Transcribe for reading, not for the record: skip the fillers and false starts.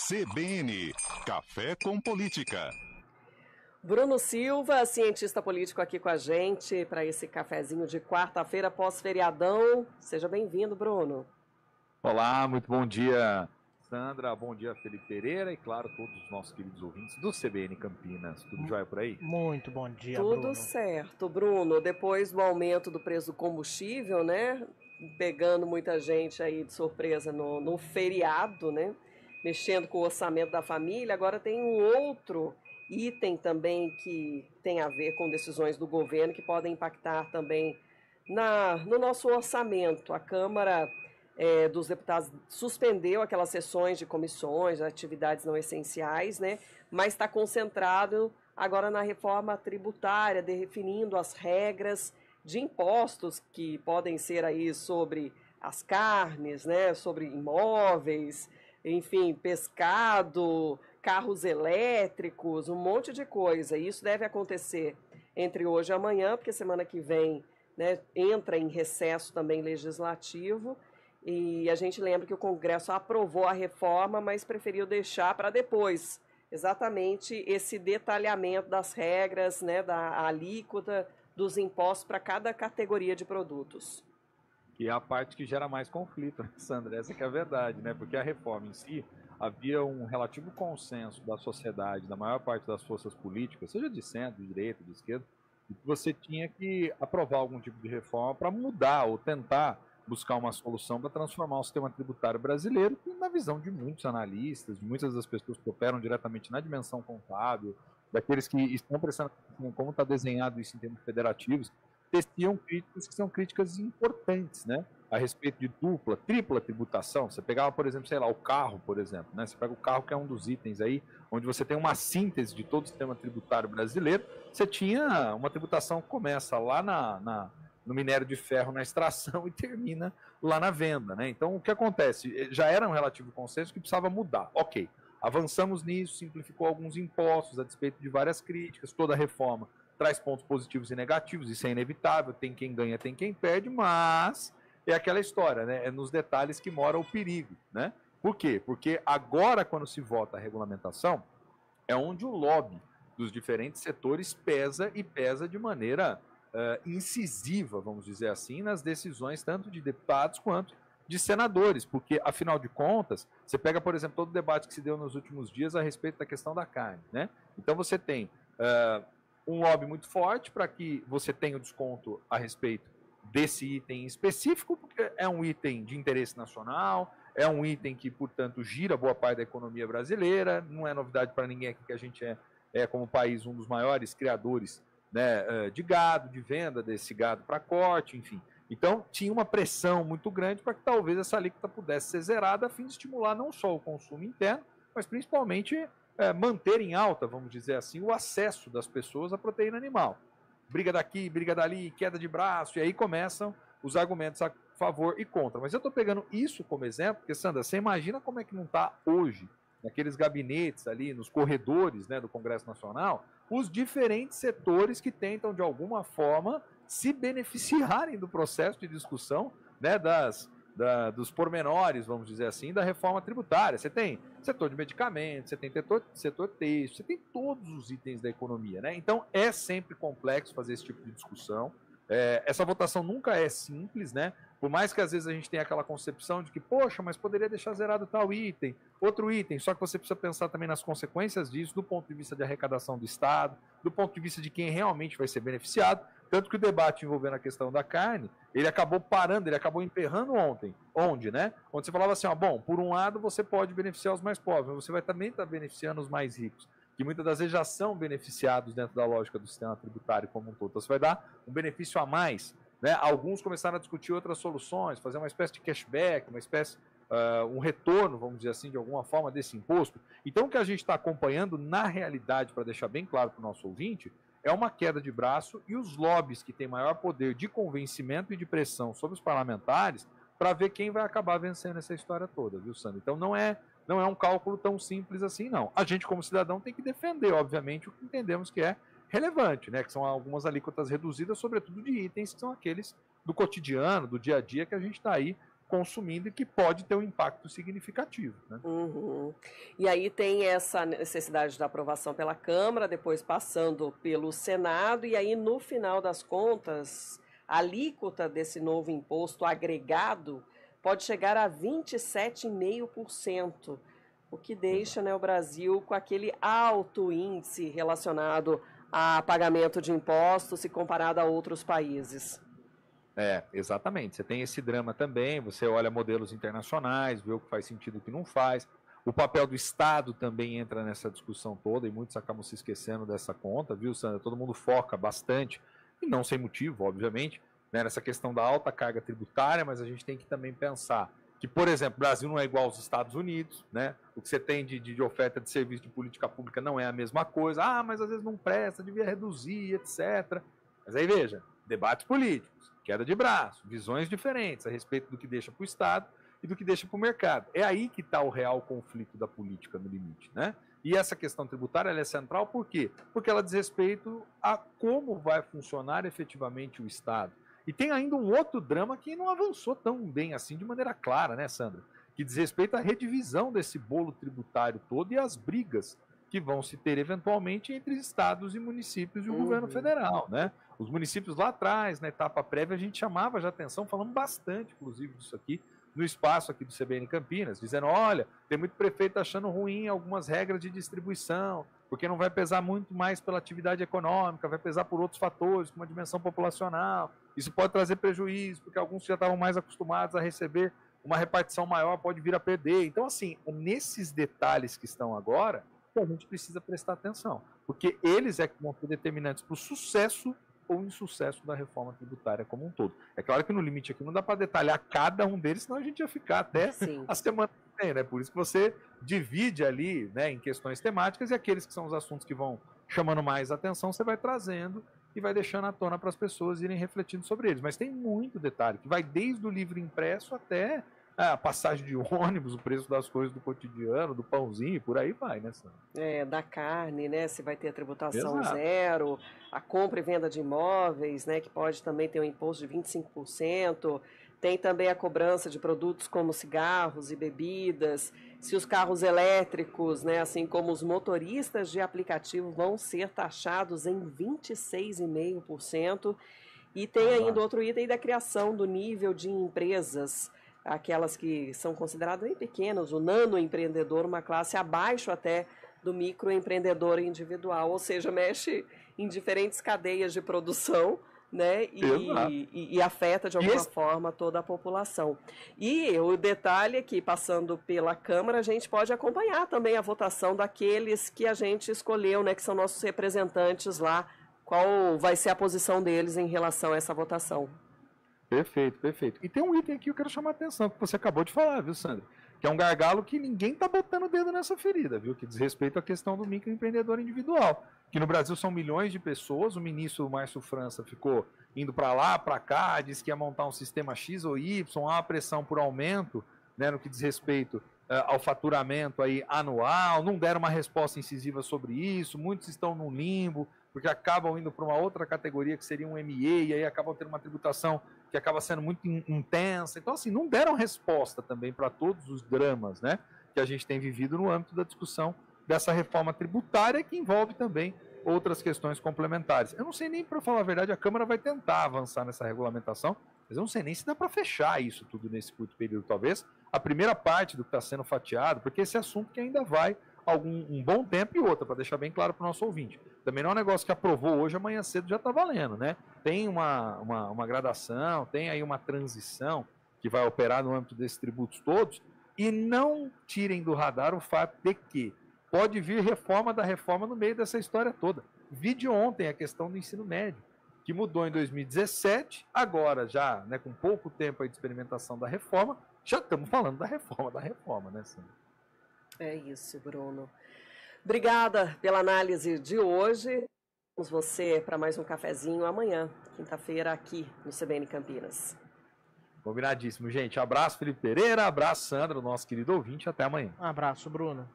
CBN Café com Política. Bruno Silva, cientista político aqui com a gente para esse cafezinho de quarta-feira pós-feriadão. Seja bem-vindo, Bruno. Olá, muito bom dia, Sandra. Bom dia, Felipe Pereira e, claro, todos os nossos queridos ouvintes do CBN Campinas. Tudo jóia por aí? Muito bom dia, Tudo Bruno. certo, Bruno. Depois do aumento do preço do combustível, né? Pegando muita gente aí de surpresa no feriado, né? Mexendo com o orçamento da família. Agora tem um outro item também que tem a ver com decisões do governo que podem impactar também no nosso orçamento. A Câmara dos Deputados suspendeu aquelas sessões de comissões, atividades não essenciais, né? Mas está concentrado agora na reforma tributária, definindo as regras de impostos que podem ser aí sobre as carnes, né? Sobre imóveis, enfim, pescado, carros elétricos, um monte de coisa. E isso deve acontecer entre hoje e amanhã, porque semana que vem, né, entra em recesso também legislativo. E a gente lembra que o Congresso aprovou a reforma, mas preferiu deixar para depois, exatamente esse detalhamento das regras, né, da alíquota dos impostos para cada categoria de produtos. Que é a parte que gera mais conflito, né, Sandra? Essa que é a verdade, né? Porque a reforma em si, havia um relativo consenso da sociedade, da maior parte das forças políticas, seja de centro, de direita, de esquerda, de que você tinha que aprovar algum tipo de reforma para mudar ou tentar buscar uma solução para transformar o sistema tributário brasileiro, que, na visão de muitos analistas, de muitas das pessoas que operam diretamente na dimensão contábil, daqueles que estão prestando atenção em como está desenhado isso em termos federativos, teciam críticas que são críticas importantes, né? A respeito de dupla, tripla tributação. Você pegava, por exemplo, sei lá, o carro, por exemplo, né? Você pega o carro, que é um dos itens aí, onde você tem uma síntese de todo o sistema tributário brasileiro. Você tinha uma tributação que começa lá no minério de ferro, na extração, e termina lá na venda, né? Então, o que acontece? Já era um relativo consenso que precisava mudar. Ok, avançamos nisso, simplificou alguns impostos, a despeito de várias críticas, toda a reforma traz pontos positivos e negativos, isso é inevitável, tem quem ganha, tem quem perde, mas é aquela história, né? É nos detalhes que mora o perigo, né? Por quê? Porque agora, quando se vota a regulamentação, é onde o lobby dos diferentes setores pesa e pesa de maneira incisiva, vamos dizer assim, nas decisões tanto de deputados quanto de senadores, porque, afinal de contas, você pega, por exemplo, todo o debate que se deu nos últimos dias a respeito da questão da carne, né? Então você tem um lobby muito forte para que você tenha o desconto a respeito desse item específico, porque é um item de interesse nacional, é um item que, portanto, gira boa parte da economia brasileira, não é novidade para ninguém aqui que a gente é como país, um dos maiores criadores, né, de gado, de venda desse gado para corte, enfim. Então, tinha uma pressão muito grande para que talvez essa alíquota pudesse ser zerada, a fim de estimular não só o consumo interno, mas principalmente manter em alta, vamos dizer assim, o acesso das pessoas à proteína animal. Briga daqui, briga dali, queda de braço, e aí começam os argumentos a favor e contra. Mas eu estou pegando isso como exemplo, porque, Sandra, você imagina como é que não está hoje, naqueles gabinetes ali, nos corredores, né, do Congresso Nacional, os diferentes setores que tentam, de alguma forma, se beneficiarem do processo de discussão, né, dos pormenores, vamos dizer assim, da reforma tributária. Você tem setor de medicamentos, você tem setor têxtil, você tem todos os itens da economia, né? Então é sempre complexo fazer esse tipo de discussão. Essa votação nunca é simples, né? Por mais que às vezes a gente tenha aquela concepção de que, poxa, mas poderia deixar zerado tal item, outro item, só que você precisa pensar também nas consequências disso, do ponto de vista de arrecadação do Estado, do ponto de vista de quem realmente vai ser beneficiado. Tanto que o debate envolvendo a questão da carne, ele acabou parando, ele acabou emperrando ontem. Onde, né? Onde você falava assim, ó, bom, por um lado você pode beneficiar os mais pobres, mas você vai também estar beneficiando os mais ricos, que muitas das vezes já são beneficiados dentro da lógica do sistema tributário como um todo. Então você vai dar um benefício a mais, né? Alguns começaram a discutir outras soluções, fazer uma espécie de cashback, uma espécie, um retorno, vamos dizer assim, de alguma forma desse imposto. Então o que a gente está acompanhando na realidade, para deixar bem claro para o nosso ouvinte, é uma queda de braço e os lobbies que têm maior poder de convencimento e de pressão sobre os parlamentares para ver quem vai acabar vencendo essa história toda, viu, Sandro? Então não é um cálculo tão simples assim, não. A gente, como cidadão, tem que defender, obviamente, o que entendemos que é relevante, né? Que são algumas alíquotas reduzidas, sobretudo de itens que são aqueles do cotidiano, do dia a dia, que a gente está aí consumindo e que pode ter um impacto significativo, né? Uhum. E aí tem essa necessidade da aprovação pela Câmara, depois passando pelo Senado, e aí no final das contas, a alíquota desse novo imposto agregado pode chegar a 27,5%, o que deixa, né, o Brasil com aquele alto índice relacionado a pagamento de impostos se comparado a outros países. Exatamente. Você tem esse drama também, você olha modelos internacionais, vê o que faz sentido e o que não faz. O papel do Estado também entra nessa discussão toda e muitos acabam se esquecendo dessa conta, viu, Sandra? Todo mundo foca bastante, e não sem motivo, obviamente, né, nessa questão da alta carga tributária, mas a gente tem que também pensar que, por exemplo, o Brasil não é igual aos Estados Unidos, né? O que você tem de oferta de serviço de política pública não é a mesma coisa. Ah, mas às vezes não presta, devia reduzir, etc. Mas aí veja, debates políticos, queda de braço, visões diferentes a respeito do que deixa para o Estado e do que deixa para o mercado. É aí que está o real conflito da política no limite, né? E essa questão tributária ela é central por quê? Porque ela diz respeito a como vai funcionar efetivamente o Estado. E tem ainda um outro drama que não avançou tão bem assim de maneira clara, né, Sandra? Que diz respeito à redivisão desse bolo tributário todo e às brigas que vão se ter eventualmente entre estados e municípios e o governo federal, né? Os municípios lá atrás, na etapa prévia, a gente chamava já atenção, falando bastante, inclusive, disso aqui, no espaço aqui do CBN Campinas, dizendo, olha, tem muito prefeito achando ruim algumas regras de distribuição, porque não vai pesar muito mais pela atividade econômica, vai pesar por outros fatores, como a dimensão populacional, isso pode trazer prejuízo, porque alguns já estavam mais acostumados a receber uma repartição maior, pode vir a perder. Então, assim, nesses detalhes que estão agora, a gente precisa prestar atenção, porque eles é que vão ser determinantes para o sucesso ou insucesso da reforma tributária como um todo. É claro que no limite aqui não dá para detalhar cada um deles, senão a gente ia ficar até a semana que vem, né? Por isso que você divide ali, né, em questões temáticas e aqueles que são os assuntos que vão chamando mais atenção, você vai trazendo e vai deixando à tona para as pessoas irem refletindo sobre eles. Mas tem muito detalhe, que vai desde o livro impresso até a passagem de ônibus, o preço das coisas do cotidiano, do pãozinho, por aí vai, né, Sandra? Da carne, né? Se vai ter a tributação Exato. zero, a compra e venda de imóveis, né? Que pode também ter um imposto de 25%. Tem também a cobrança de produtos como cigarros e bebidas. Se os carros elétricos, né? Assim como os motoristas de aplicativo vão ser taxados em 26,5%. E tem ainda outro item da criação do nível de empresas, aquelas que são consideradas bem pequenas, o nanoempreendedor, uma classe abaixo até do microempreendedor individual, ou seja, mexe em diferentes cadeias de produção, né, e afeta de alguma forma toda a população. E o detalhe é que, passando pela Câmara, a gente pode acompanhar também a votação daqueles que a gente escolheu, né, que são nossos representantes lá, qual vai ser a posição deles em relação a essa votação. Perfeito, perfeito. E tem um item aqui que eu quero chamar a atenção, que você acabou de falar, viu, Sandra? Que é um gargalo que ninguém tá botando o dedo nessa ferida, viu? Que diz respeito à questão do microempreendedor individual. Que no Brasil são milhões de pessoas, o ministro Márcio França ficou indo para lá, para cá, disse que ia montar um sistema X ou Y, há uma pressão por aumento, né, no que diz respeito ao faturamento aí anual, não deram uma resposta incisiva sobre isso, muitos estão no limbo, porque acabam indo para uma outra categoria que seria um ME, e aí acabam tendo uma tributação que acaba sendo muito intensa. Então, assim, não deram resposta também para todos os dramas, né, que a gente tem vivido no âmbito da discussão dessa reforma tributária, que envolve também outras questões complementares. Eu não sei nem, para falar a verdade, a Câmara vai tentar avançar nessa regulamentação, mas eu não sei nem se dá para fechar isso tudo nesse curto período. Talvez a primeira parte do que está sendo fatiado, porque esse assunto que ainda vai um bom tempo, e outra, para deixar bem claro para o nosso ouvinte. Também não é um negócio que aprovou hoje, amanhã cedo já está valendo, né? Tem uma gradação, tem aí uma transição que vai operar no âmbito desses tributos todos, e não tirem do radar o fato de que pode vir reforma da reforma no meio dessa história toda. Vi de ontem a questão do ensino médio, que mudou em 2017, agora já, né, com pouco tempo aí de experimentação da reforma, já estamos falando da reforma, né, Sandra? É isso, Bruno. Obrigada pela análise de hoje. Vamos você para mais um cafezinho amanhã, quinta-feira, aqui no CBN Campinas. Combinadíssimo, gente. Abraço, Felipe Pereira. Abraço, Sandra, nosso querido ouvinte. Até amanhã. Um abraço, Bruno.